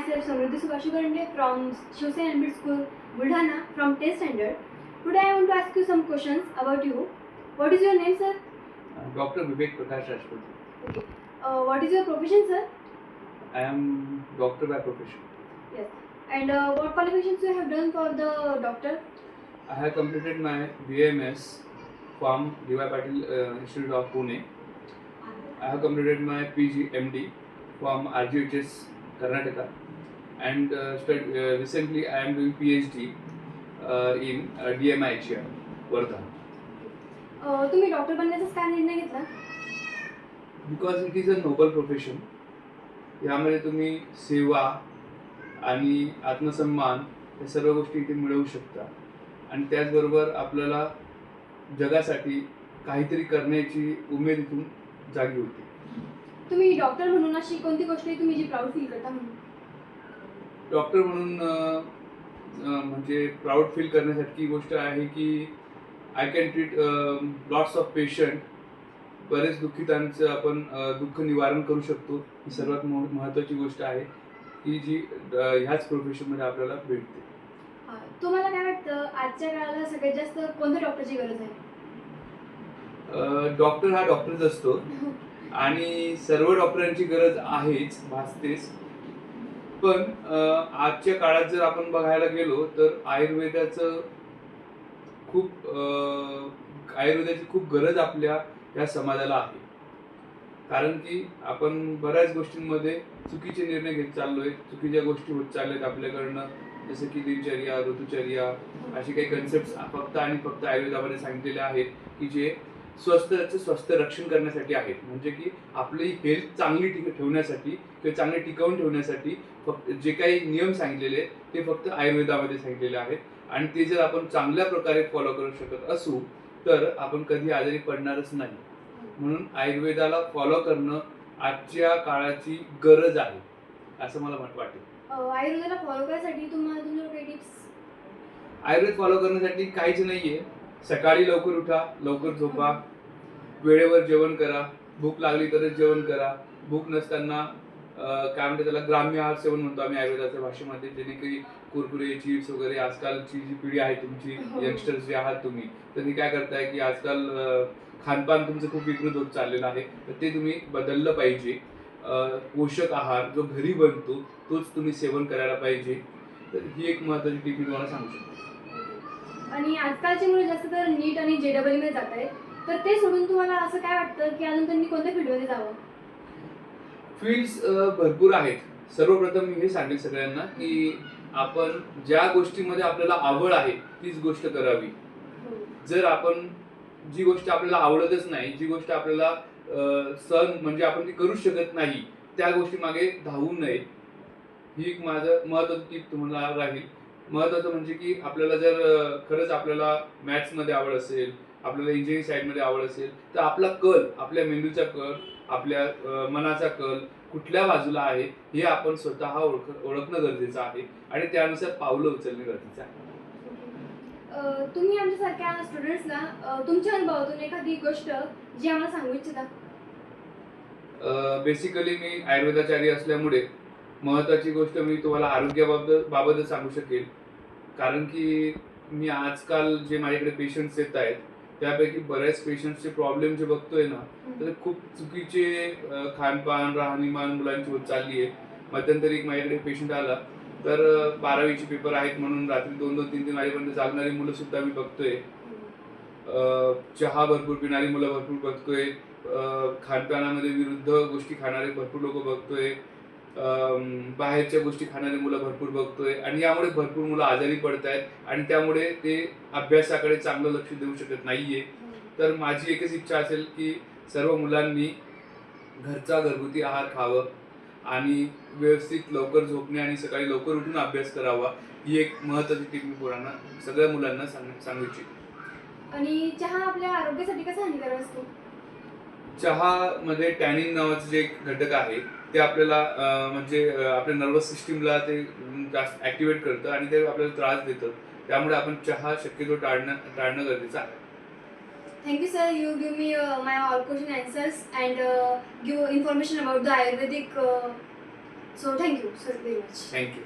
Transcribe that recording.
myself Samruddhi Subhashi Karande from Shivsena Elbit School, Buldhana, from 10th standard. Today I want to ask you some questions about you. What is your name, sir? Dr. Vivek Prakash Rajput. Okay. What is your profession, sir? I am doctor by profession. Yes. And what qualifications you have done for the doctor? I have completed my BAMS from D.Y. Patil Institute of Pune. I have completed my PG MD from RGHS Karnataka, and recently I am doing PhD in DMIHR Wardha. तुम्ही doctor बनण्याचा काय निर्णय घेतला? Because it is a noble profession. यामध्ये तुम्ही सेवा आणि आत्मसन्मान या सर्व गोष्टी इथे मिळवू शकता, आणि त्याचबरोबर आपल्याला जगासाठी काहीतरी करण्याची उमेद इथून जागी होती. तुम्ही डॉक्टर म्हणून अशी कोणती गोष्ट आहे तुम्ही जी प्राऊड फील करता म्हणून? डॉक्टर म्हणून म्हणजे प्राऊड फील करण्यासारखी गोष्ट आहे की I can treat lots of patient. बरेच दुःखितांचं आपण दुःख निवारण करू शकतो. ही सर्वात महत्त्वाची गोष्ट आहे की जी ह्याच प्रोफेशनमध्ये आपल्याला भेटते. तुम्हाला काय वाटतं आजच्या काळाला सगळ्यात जास्त कोणत्या डॉक्टरची गरज आहे? डॉक्टर हा डॉक्टरच असतो आणि सर्व डॉक्टरांची गरज आहेच, भासतेच. पण आजच्या काळात जर आपण बघायला गेलो तर आयुर्वेदाची खूप गरज आपल्या या समाजाला आहे. कारण की आपण बऱ्याच गोष्टींमध्ये चुकीचे निर्णय घेत चाललोय, चुकीच्या गोष्टी होत चालल्यात आपल्याकडनं, जसं की दिनचर्या, ऋतुचर्या, अशी काही कन्सेप्ट फक्त आणि फक्त आयुर्वेदामध्ये सांगितलेले आहेत की जे स्वस्थ रक्षण करण्यासाठी आहेत. म्हणजे की आपली हेल्थ चांगली ठेवण्यासाठी किंवा चांगली टिकवून ठेवण्यासाठी फक्त जे काही नियम सांगितलेले ते फक्त आयुर्वेदामध्ये सांगितलेले आहेत, आणि ते जर आपण चांगल्या प्रकारे फॉलो करू शकत असू तर आपण कधी आजारी पडणारच नाही. म्हणून आयुर्वेदाला फॉलो करणं आजच्या काळाची गरज आहे असं मला वाटेल. आयुर्वेदाला फॉलो करण्यासाठी तुमच्याकडे काही टिप्स? आयुर्वेद फॉलो करण्यासाठी काहीच नाहीये. सकाळी लवकर उठा, लवकर झोपा, वेळेवर जेवण करा, भूक लागली तरच जेवण करा. भूक नसताना काय म्हणते त्याला ग्राम्य आहार सेवन म्हणतो आम्ही आयुर्वेदाच्या भाषेमध्ये, जेणे की कुरकुरे, चिप्स वगैरे, आजकालची जी पिढी आहे तुमची, यंगस्टर्स जे आहात तुम्ही, तर तुम्ही काय करताय की आजकाल खानपान तुमचं खूप विकृत होत चाललेलं आहे. तर ते तुम्ही बदललं पाहिजे. पोषक आहार जो घरी बनतो तोच तुम्ही सेवन करायला पाहिजे. तर ही एक महत्त्वाची टीप मी तुम्हाला सांगू शकतो. आणि आजकालची मुलं जास्त तर नीट आणि JEE मध्ये जात आहेत, तर ते सोडून तुम्हाला असं काय वाटतं की अजून त्यांनी कोणत्या फील्डमध्ये जावं? फील्ड्स भरपूर आहेत. सर्वप्रथम मी हे सांगेल सगळ्यांना की आपण ज्या गोष्टीमध्ये आपल्याला आवड आहे तीच गोष्ट करावी. जर आपण जी गोष्ट आपल्याला आवडतच नाही, जी गोष्ट आपल्याला सण म्हणजे आपण ती करू शकत नाही, त्या गोष्टी मागे धावू नये. ही एक माझं महत्त्वाचं टीप तुम्हाला राहील. महत्त्वाचं म्हणजे की आपल्याला जर खरंच आपल्याला मॅथ्समध्ये आवड असेल, आपल्याला इंजिनिअरिंग साईडमध्ये आवड असेल, तर आपला कल, आपल्या मेंदूचा कल, आपल्या मनाचा कल कुठल्या बाजूला आहे हे आपण स्वतः ओळखणं गरजेचं आहे, आणि त्यानुसार पावलं उचलणे गरजेचं आहे. तुम्ही आमच्यासारख्या स्टुडंट्सला तुमच्या अनुभवातून एखादी गोष्ट जी आम्हाला सांगू इच्छिता? बेसिकली मी आयुर्वेदाचार्य असल्यामुळे महत्त्वाची गोष्ट मी तुम्हाला आरोग्याबाबतच सांगू शकेल. कारण की मी आजकाल जे माझ्याकडे पेशंट्स येत आहेत त्यापैकी बऱ्याच पेशंट्सचे प्रॉब्लेम जे बघतोय ना, तर खूप चुकीचे खानपान, राहणीमान मुलांची होत चालली आहे. मध्यंतरी एक माझ्याकडे पेशंट आला, तर 12वीचे पेपर आहेत म्हणून रात्री 2-2, 3-3 वाजेपर्यंत जागणारी मुलं सुद्धा मी बघतोय. चहा भरपूर पिणारी मुलं भरपूर बघतोय. खानपानामध्ये विरुद्ध गोष्टी खाणारे भरपूर लोक बघतोय. बाहेरच्या गोष्टी खाणारी मुलं भरपूर बघतोय, आणि यामुळे भरपूर मुलं आजारी पडत आहेत, आणि त्यामुळे ते अभ्यासाकडे चांगलं लक्ष देऊ शकत नाहीये. तर माझी एकच इच्छा असेल की सर्व मुलांनी घरचा घरगुती आहार खावं आणि व्यवस्थित लवकर झोपणे आणि सकाळी लवकर उठून अभ्यास करावा. ही एक महत्त्वाची टीप मी सगळ्या मुलांना सांगू इच्छितो. आणि चहा आपल्या आरोग्यासाठी कसा हानिकारक असतो? चहामध्ये टॅनिन नावाचं जे एक घटक आहे ते आपल्याला म्हणजे आपल्या नर्वस सिस्टीमला ते जास्त ॲक्टिवेट करतं आणि ते आपल्याला त्रास देतं. त्यामुळे आपण चहा शक्यतो टाळणं गरजेचं आहे. Thank you, sir. You give me my all question answers and give information about the Ayurvedic So thank you so very much. Thank you.